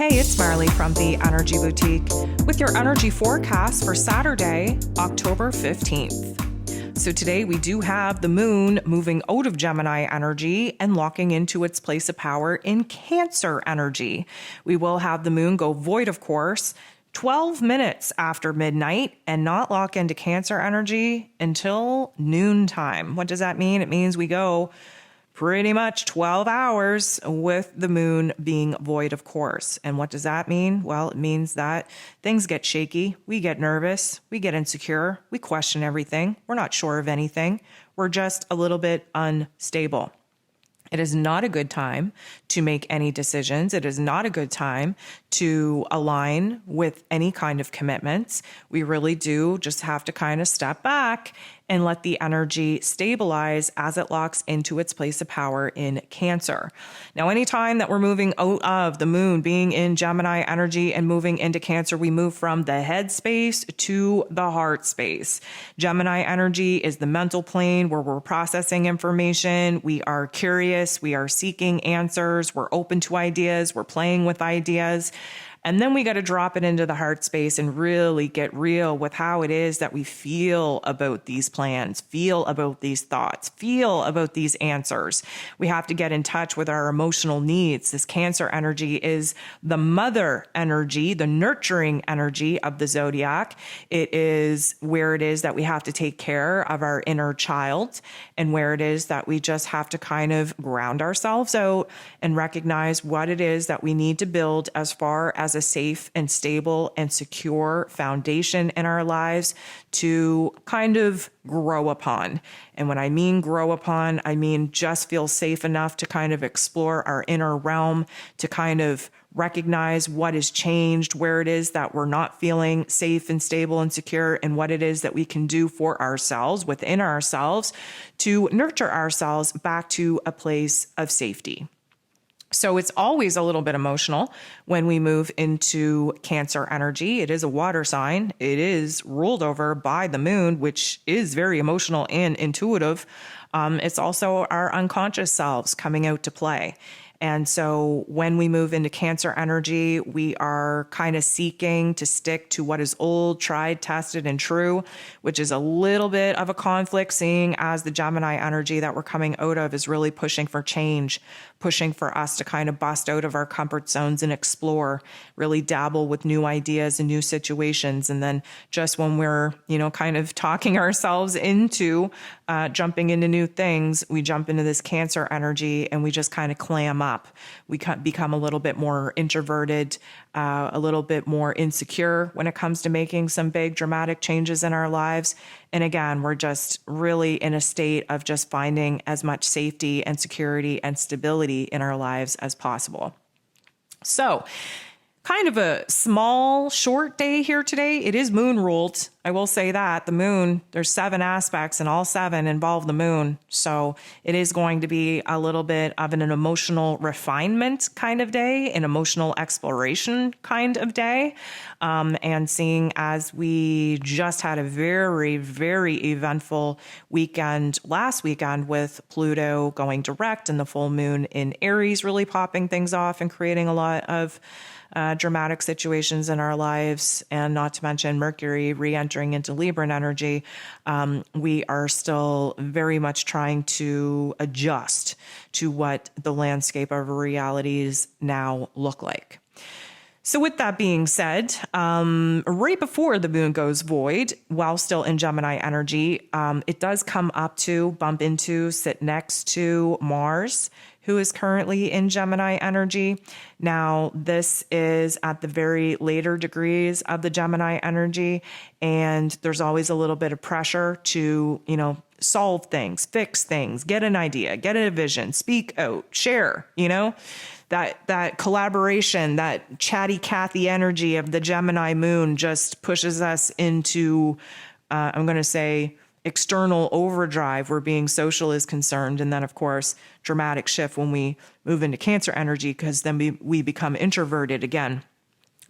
Hey, it's Marley from the Energy Boutique with your energy forecast for Saturday, October 15th. So today we do have the moon moving out of Gemini energy and locking into its place of power in Cancer energy. We will have the moon go void, of course, 12 minutes after midnight and not lock into Cancer energy until noontime. What does that mean? It means we go pretty much 12 hours with the moon being void, of course. And what does that mean? Well, it means that things get shaky. We get nervous. We get insecure. We question everything. We're not sure of anything. We're just a little bit unstable. It is not a good time to make any decisions. It is not a good time to align with any kind of commitments. We really do just have to kind of step back and let the energy stabilize as it locks into its place of power in Cancer. Now, anytime that we're moving out of the moon being in Gemini energy and moving into Cancer, we move from the head space to the heart space. Gemini energy is the mental plane where we're processing information. We are curious. We are seeking answers. We're open to ideas. We're playing with ideas. And then we got to drop it into the heart space and really get real with how it is that we feel about these plans, feel about these thoughts, feel about these answers. We have to get in touch with our emotional needs. This Cancer energy is the mother energy, the nurturing energy of the zodiac. It is where it is that we have to take care of our inner child and where it is that we just have to kind of ground ourselves out and recognize what it is that we need to build as far as a safe and stable and secure foundation in our lives to kind of grow upon. And when I mean grow upon, I mean just feel safe enough to kind of explore our inner realm, to kind of recognize what has changed, where it is that we're not feeling safe and stable and secure, and what it is that we can do for ourselves, within ourselves, to nurture ourselves back to a place of safety. So it's always a little bit emotional when we move into Cancer energy. It is a water sign. It is ruled over by the moon, which is very emotional and intuitive. It's also our unconscious selves coming out to play. And so when we move into Cancer energy, we are kind of seeking to stick to what is old, tried, tested, and true, which is a little bit of a conflict, seeing as the Gemini energy that we're coming out of is really pushing for change, pushing for us to kind of bust out of our comfort zones and explore, really dabble with new ideas and new situations. And then just when we're, kind of talking ourselves into jumping into new things, we jump into this Cancer energy and we just kind of clam up. We become a little bit more introverted, a little bit more insecure when it comes to making some big dramatic changes in our lives. And again, we're just really in a state of just finding as much safety and security and stability in our lives as possible. So, kind of a small, short day here today. It is moon ruled. I will say that the moon, there's 7 aspects and all 7 involve the moon. So it is going to be a little bit of an emotional refinement kind of day, an emotional exploration kind of day. And seeing as we just had a very, very eventful weekend last weekend with Pluto going direct and the full moon in Aries really popping things off and creating a lot of dramatic situations in our lives, and not to mention Mercury re-entering into Libran energy, we are still very much trying to adjust to what the landscape of realities now look like. So with that being said, right before the moon goes void, while still in Gemini energy, it does come up to, bump into, sit next to Mars, who is currently in Gemini energy. Now, this is at the very later degrees of the Gemini energy, and there's always a little bit of pressure to, solve things, fix things, get an idea, get a vision, speak out, share, that collaboration, that chatty Cathy energy of the Gemini moon just pushes us into, I'm going to say, external overdrive where being social is concerned. And then, of course, dramatic shift when we move into Cancer energy, because then we become introverted again.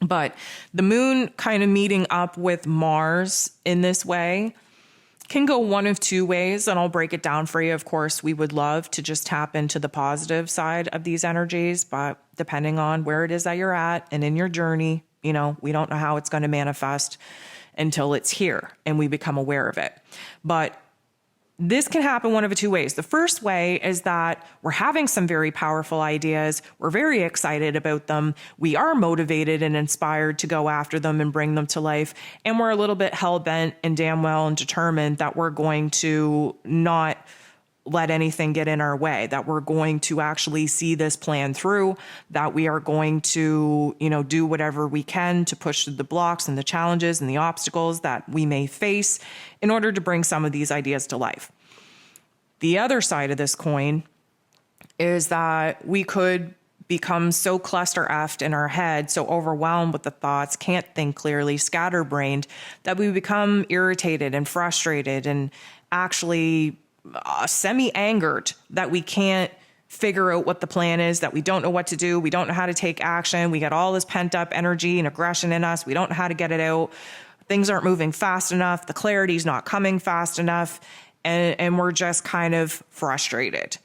But the moon kind of meeting up with Mars in this way can go one of two ways, and I'll break it down for you. Of course, we would love to just tap into the positive side of these energies, but depending on where it is that you're at and in your journey, we don't know how it's going to manifest until it's here and we become aware of it. But this can happen one of two ways. The first way is that we're having some very powerful ideas. We're very excited about them. We are motivated and inspired to go after them and bring them to life. And we're a little bit hell-bent and damn well and determined that we're going to not let anything get in our way, that we're going to actually see this plan through, that we are going to, do whatever we can to push through the blocks and the challenges and the obstacles that we may face in order to bring some of these ideas to life. The other side of this coin is that we could become so cluster-effed in our head, so overwhelmed with the thoughts, can't think clearly, scatterbrained, that we become irritated and frustrated and actually semi-angered that we can't figure out what the plan is, that we don't know what to do, we don't know how to take action, we got all this pent-up energy and aggression in us, we don't know how to get it out, things aren't moving fast enough, the clarity's not coming fast enough, and we're just kind of frustrated.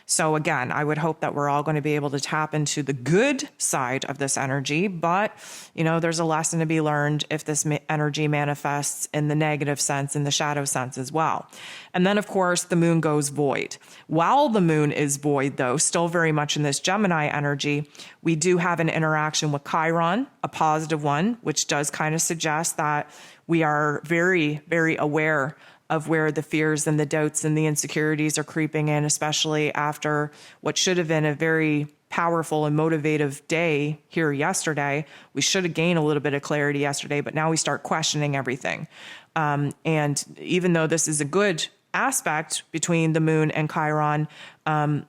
So again, I would hope that we're all going to be able to tap into the good side of this energy, but there's a lesson to be learned if this energy manifests in the negative sense, in the shadow sense as well. And then of course, the moon goes void. While the moon is void though, still very much in this Gemini energy, we do have an interaction with Chiron, a positive one, which does kind of suggest that we are very, very aware of where the fears and the doubts and the insecurities are creeping in, especially after what should have been a very powerful and motivative day here yesterday. We should have gained a little bit of clarity yesterday, but now we start questioning everything. And even though this is a good aspect between the moon and Chiron,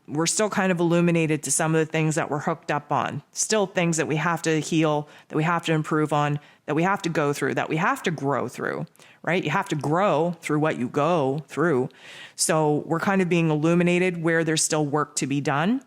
we're still kind of illuminated to some of the things that we're hooked up on. Still things that we have to heal, that we have to improve on, that we have to go through, that we have to grow through, right? You have to grow through what you go through. So we're kind of being illuminated where there's still work to be done.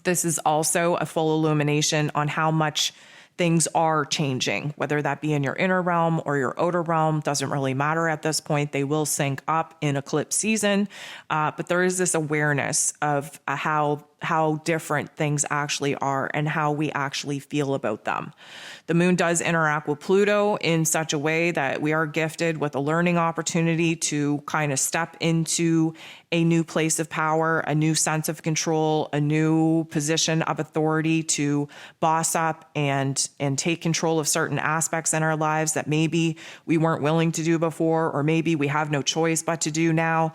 This is also a full illumination on how much things are changing, whether that be in your inner realm or your outer realm, doesn't really matter at this point. They will sync up in eclipse season, but there is this awareness of how different things actually are and how we actually feel about them. The moon does interact with Pluto in such a way that we are gifted with a learning opportunity to kind of step into a new place of power, a new sense of control, a new position of authority to boss up and take control of certain aspects in our lives that maybe we weren't willing to do before, or maybe we have no choice but to do now.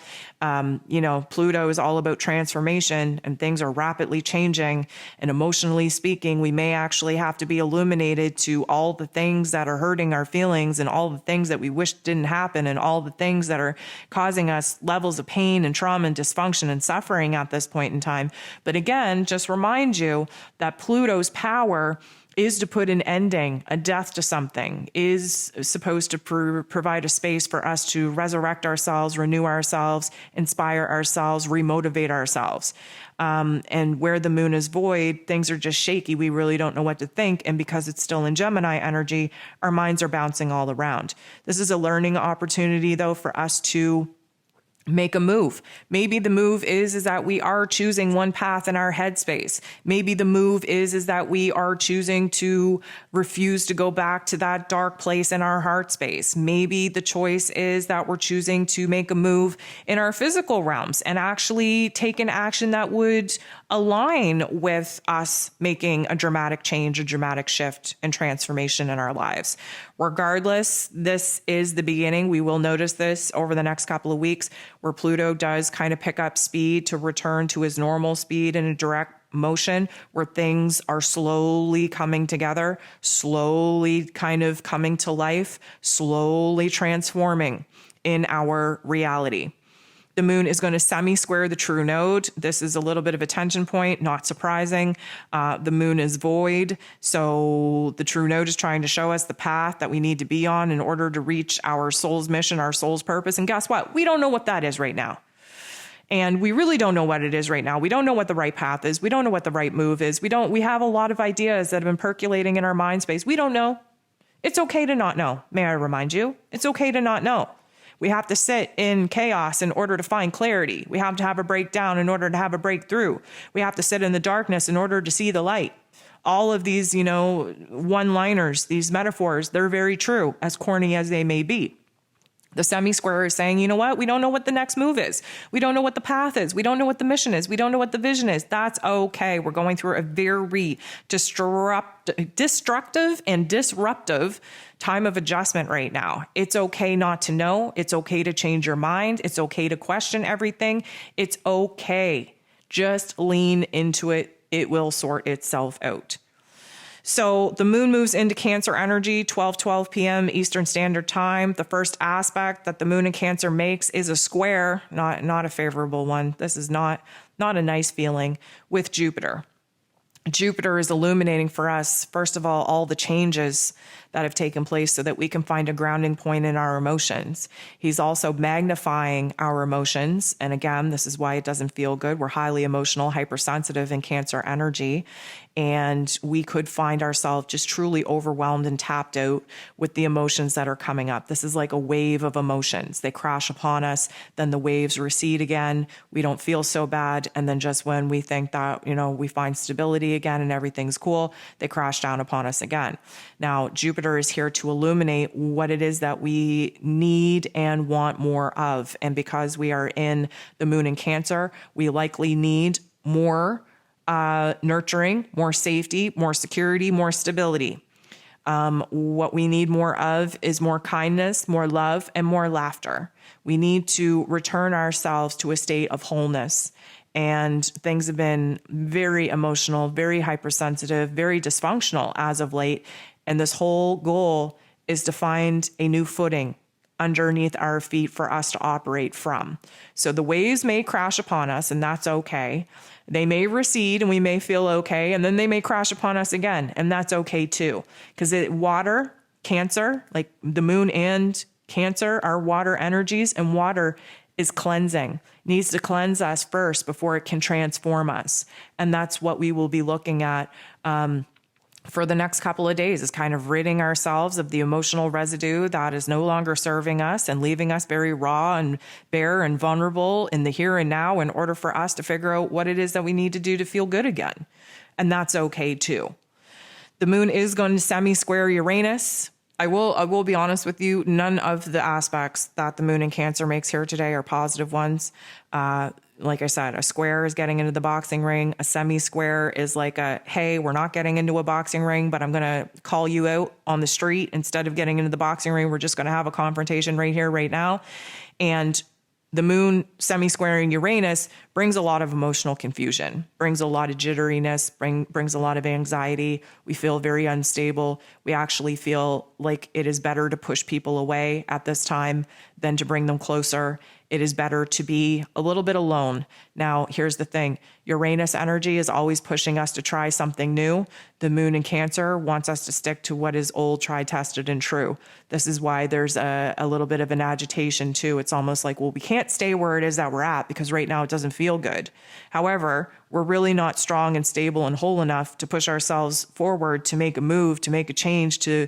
Pluto is all about transformation, and things are rapidly changing, and emotionally speaking, we may actually have to be illuminated to all the things that are hurting our feelings and all the things that we wish didn't happen and all the things that are causing us levels of pain and trauma and dysfunction and suffering at this point in time. But again, just remind you that Pluto's power is to put an ending, a death to something, is supposed to provide a space for us to resurrect ourselves, renew ourselves, inspire ourselves, remotivate ourselves. And where the moon is void, things are just shaky. We really don't know what to think. And because it's still in Gemini energy, our minds are bouncing all around. This is a learning opportunity, though, for us to make a move. Maybe the move is that we are choosing one path in our headspace. Maybe the move is that we are choosing to refuse to go back to that dark place in our heart space. Maybe the choice is that we're choosing to make a move in our physical realms and actually take an action that would align with us making a dramatic change, a dramatic shift and transformation in our lives. Regardless, this is the beginning. We will notice this over the next couple of weeks where Pluto does kind of pick up speed to return to his normal speed in a direct motion, where things are slowly coming together, slowly kind of coming to life, slowly transforming in our reality. The moon is going to semi-square the true node. This is a little bit of a tension point, not surprising. The moon is void, so the true node is trying to show us the path that we need to be on in order to reach our soul's mission, our soul's purpose. And guess what? We don't know what that is right now. And we really don't know what it is right now. We don't know what the right path is. We don't know what the right move is. We have a lot of ideas that have been percolating in our mind space. We don't know. It's okay to not know. May I remind you? It's okay to not know. We have to sit in chaos in order to find clarity. We have to have a breakdown in order to have a breakthrough. We have to sit in the darkness in order to see the light. All of these, one-liners, these metaphors, they're very true, as corny as they may be. The semi-square is saying, you know what? We don't know what the next move is. We don't know what the path is. We don't know what the mission is. We don't know what the vision is. That's okay. We're going through a very destructive and disruptive time of adjustment right now. It's okay not to know. It's okay to change your mind. It's okay to question everything. It's okay. Just lean into it. It will sort itself out. So the moon moves into Cancer energy, 12 p.m. Eastern Standard Time. The first aspect that the moon in Cancer makes is a square, not a favorable one. This is not a nice feeling, with Jupiter. Jupiter is illuminating for us, first of all the changes that have taken place so that we can find a grounding point in our emotions. He's also magnifying our emotions. And again, this is why it doesn't feel good. We're highly emotional, hypersensitive in Cancer energy. And we could find ourselves just truly overwhelmed and tapped out with the emotions that are coming up. This is like a wave of emotions. They crash upon us, then the waves recede again. We don't feel so bad. And then just when we think that, we find stability again and everything's cool, they crash down upon us again. Now, Jupiter is here to illuminate what it is that we need and want more of. And because we are in the moon in Cancer, we likely need more nurturing, more safety, more security, more stability. What we need more of is more kindness, more love, and more laughter. We need to return ourselves to a state of wholeness. And things have been very emotional, very hypersensitive, very dysfunctional as of late. And this whole goal is to find a new footing underneath our feet for us to operate from. So the waves may crash upon us, and that's okay. They may recede and we may feel okay, and then they may crash upon us again, and that's okay too. Because water, Cancer, like the moon and Cancer are water energies, and water is cleansing. It needs to cleanse us first before it can transform us. And that's what we will be looking at for the next couple of days, is kind of ridding ourselves of the emotional residue that is no longer serving us and leaving us very raw and bare and vulnerable in the here and now in order for us to figure out what it is that we need to do to feel good again. And that's okay too. The moon is going to semi-square Uranus. I will be honest with you, none of the aspects that the moon in Cancer makes here today are positive ones. Like I said, a square is getting into the boxing ring. A semi-square is like hey, we're not getting into a boxing ring, but I'm going to call you out on the street. Instead of getting into the boxing ring, we're just going to have a confrontation right here, right now. And the moon semi-squaring Uranus brings a lot of emotional confusion, brings a lot of jitteriness, brings a lot of anxiety. We feel very unstable. We actually feel like it is better to push people away at this time than to bring them closer. It is better to be a little bit alone. Now, here's the thing. Uranus energy is always pushing us to try something new. The moon in Cancer wants us to stick to what is old, tried, tested, and true. This is why there's a little bit of an agitation too. It's almost like, well, we can't stay where it is that we're at because right now it doesn't feel good. However, we're really not strong and stable and whole enough to push ourselves forward, to make a move, to make a change, to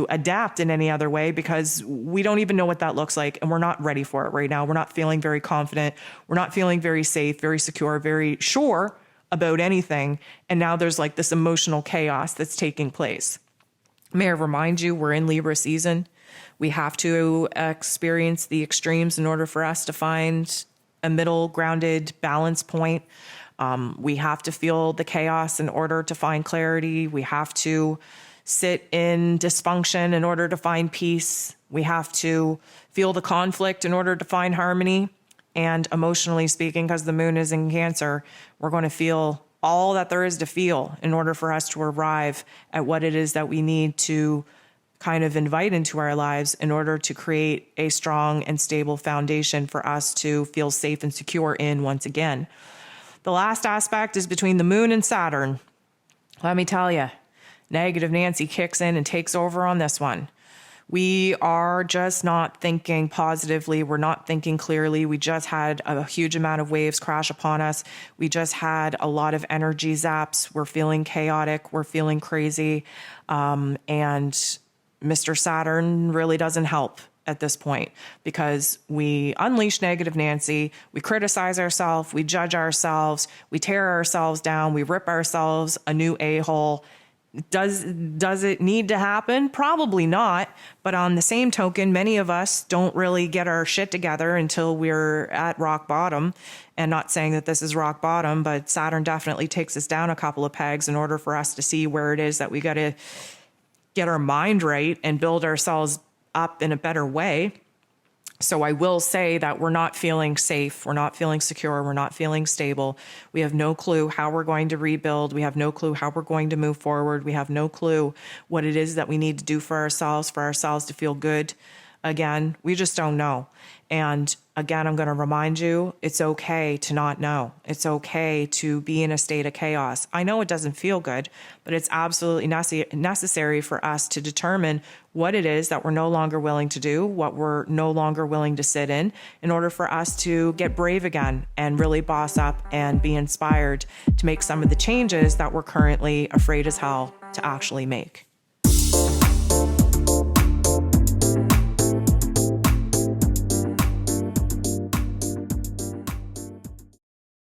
adapt in any other way, because we don't even know what that looks like, and we're not ready for it right now. We're not feeling very confident. We're not feeling very safe, very secure, very sure about anything. And now there's like this emotional chaos that's taking place. May I remind you, we're in Libra season. We have to experience the extremes in order for us to find a middle grounded balance point. We have to feel the chaos in order to find clarity. We have to sit in dysfunction in order to find peace. We have to feel the conflict in order to find harmony. And emotionally speaking, because the moon is in Cancer, we're going to feel all that there is to feel in order for us to arrive at what it is that we need to kind of invite into our lives in order to create a strong and stable foundation for us to feel safe and secure in once again. The last aspect is between the moon and Saturn. Let me tell you, negative Nancy kicks in and takes over on this one. We are just not thinking positively. We're not thinking clearly. We just had a huge amount of waves crash upon us. We just had a lot of energy zaps. We're feeling chaotic. We're feeling crazy. And Mr. Saturn really doesn't help at this point, because we unleash negative Nancy, we criticize ourselves, we judge ourselves, we tear ourselves down, we rip ourselves a new a-hole. Does it need to happen? Probably not. But on the same token, many of us don't really get our shit together until we're at rock bottom. And not saying that this is rock bottom, but Saturn definitely takes us down a couple of pegs in order for us to see where it is that we got to get our mind right and build ourselves up in a better way. So I will say that we're not feeling safe. We're not feeling secure. We're not feeling stable. We have no clue how we're going to rebuild. We have no clue how we're going to move forward. We have no clue what it is that we need to do for ourselves to feel good again. We just don't know. And again, I'm going to remind you, it's okay to not know. It's okay to be in a state of chaos. I know it doesn't feel good, but it's absolutely necessary for us to determine what it is that we're no longer willing to do, what we're no longer willing to sit in order for us to get brave again and really boss up and be inspired to make some of the changes that we're currently afraid as hell to actually make.